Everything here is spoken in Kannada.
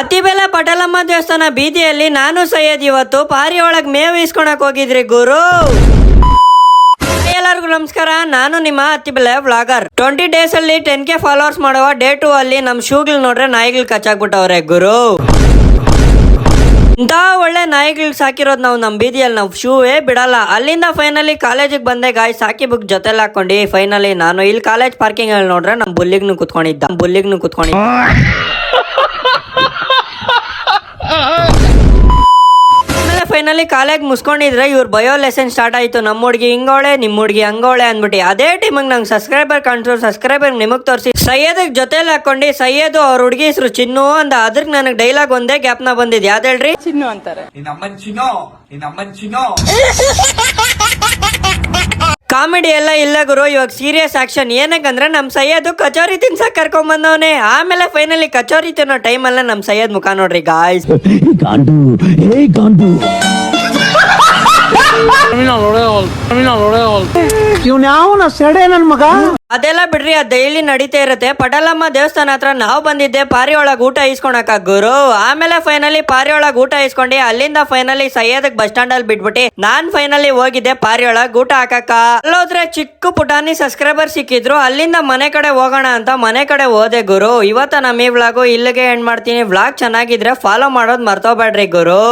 ಅತ್ತಿಬೆಲೆ ಪಟೇಲಮ್ಮ ದೇವಸ್ಥಾನ ಬೀದಿಯಲ್ಲಿ ನಾನು ಸೈಯದ್ ಇವತ್ತು ಪಾರಿ ಒಳಗ್ ಮೇವು ಇಸ್ಕೊಳಕ್ ಹೋಗಿದ್ರಿ ಗುರು. ಎಲ್ಲರಿಗೂ ನಮಸ್ಕಾರ, ನಾನು ನಿಮ್ಮ ಅತ್ತಿಬೆಲೆ ವ್ಲಾಗರ್. 20 days ಅಲ್ಲಿ 10K ಫಾಲೋವರ್ಸ್ ಮಾಡುವ ಡೇ 2 ಅಲ್ಲಿ ನಮ್ ಶೂಗಳು ನೋಡ್ರೆ ನಾಯಿಗಳು ಕಚ್ಚಾಕ್ಬಿಟ್ಟವ್ರೆ ಗುರು. ಇಂತ ಒಳ್ಳೆ ನಾಯಿಗಳು ಸಾಕಿರೋದು ನಾವು ನಮ್ ಬೀದಿಯಲ್ಲಿ ನಾವು ಶೂವೇ ಬಿಡಲ್ಲ. ಅಲ್ಲಿಂದ ಫೈನಲಿ ಕಾಲೇಜಿಗೆ ಬಂದೆ ಗಾಯ್ಸ್, ಸಾಕಿ ಬುಕ್ ಜೊತೆಲಿ ಹಾಕೊಂಡು ಫೈನಲಿ ನಾನು ಇಲ್ಲಿ ಕಾಲೇಜ್ ಪಾರ್ಕಿಂಗ್ ಅಲ್ಲಿ ನೋಡ್ರೆ ನಮ್ ಬುಲ್ಲಿಗ್ನು ಕುತ್ಕೊಂಡಿದ್ದ. ಫೈನಲಿ ಕಾಲೇಜ್ ಮುಸ್ಕೊಂಡಿದ್ರೆ ಇವ್ರ ಬಯೋ ಲೆಸನ್ ಸ್ಟಾರ್ಟ್ ಆಯ್ತು. ನಮ್ಮ ಹುಡ್ಗಿ ಹಿಂಗೋಳೆ, ನಿಮ್ ಹುಡ್ಗಿ ಹಂಗೋಳೆ ಅಂದ್ಬಿಟ್ಟು ಅದೇ ಟೈಮಿಗೆ ನಂಗೆ ಸಬ್ಸ್ಕ್ರೈಬರ್ ಕಾಣಿಸೋ ಸಬ್ಸ್ಕ್ರೈಬರ್ ನಿಮಗ್ ತೋರಿಸಿ ಸೈಯದ್ ಜೊತೆಲಿ ಹಾಕೊಂಡು ಸೈಯದ್ ಅವ್ರ ಹುಡ್ಗಿ ಹೆಸರು ಚಿನ್ನು ಅಂದ. ಅದ್ರಕ್ ನನಗೆ ಡೈಲಾಗ್ ಒಂದೇ ಗ್ಯಾಪ್ನ ಬಂದಿದ್, ಯಾವ್ದು ಹೇಳ್ರಿ? ಚಿನ್ನು ಅಂತಾರೆ. ಕಾಮಿಡಿ ಎಲ್ಲ ಇಲ್ಲ ಗುರು, ಇವಾಗ ಸೀರಿಯಸ್ ಆಕ್ಷನ್. ಏನಕ್ಕಂದ್ರೆ ನಮ್ ಸೈಯದ್ ಕಚೋರಿ ತಿನ್ಸಕ್ ಕರ್ಕೊಂಡ್ ಬಂದವನೆ. ಆಮೇಲೆ ಫೈನಲಿ ಕಚೋರಿ ತಿನ್ನೋ ಟೈಮ್ ಅಲ್ಲ ನಮ್ ಸೈಯದ್ ಮುಖ ನೋಡ್ರಿ ಗಾಯ್ಸ್. ಅದೆಲ್ಲ ಬಿಡ್ರಿ, ಅದ್ ಡೈಲಿ ನಡೀತಾ ಇರುತ್ತೆ. ಪಟೇಲಮ್ಮ ದೇವಸ್ಥಾನ ಹತ್ರ ನಾವು ಬಂದಿದ್ದೆ ಪಾರಿ ಒಳಗ್ ಊಟ ಇಸ್ಕೊಳಕ ಗುರು. ಆಮೇಲೆ ಫೈನಲಿ ಪಾರಿ ಒಳಗ್ ಊಟ ಇಸ್ಕೊಂಡಿ ಅಲ್ಲಿಂದ ಫೈನಲಿ ಸೈಯದ್ ಬಸ್ ಸ್ಟ್ಯಾಂಡ್ ಅಲ್ಲಿ ಬಿಟ್ಬಿಟ್ಟು ನಾನ್ ಫೈನಲಿ ಹೋಗಿದ್ದೆ ಪಾರಿ ಒಳಗ್ ಊಟ ಹಾಕಕ್ಕ. ಅಲ್ಲೋದ್ರೆ ಚಿಕ್ಕ ಪುಟಾಣಿ ಸಬ್ಸ್ಕ್ರೈಬರ್ ಸಿಕ್ಕಿದ್ರು. ಅಲ್ಲಿಂದ ಮನೆ ಕಡೆ ಹೋಗೋಣ ಅಂತ ಮನೆ ಕಡೆ ಹೋದೆ ಗುರು. ಇವತ್ತ ನಮ್ಮ ಈ ವ್ಲಾಗು ಇಲ್ಲಿಗೆ ಎಂಡ್ ಮಾಡ್ತೀನಿ. ವ್ಲಾಗ್ ಚೆನ್ನಾಗಿದ್ರೆ ಫಾಲೋ ಮಾಡೋದ್ ಮರ್ತೋಗ್ಬೇಡ್ರಿ ಗುರು.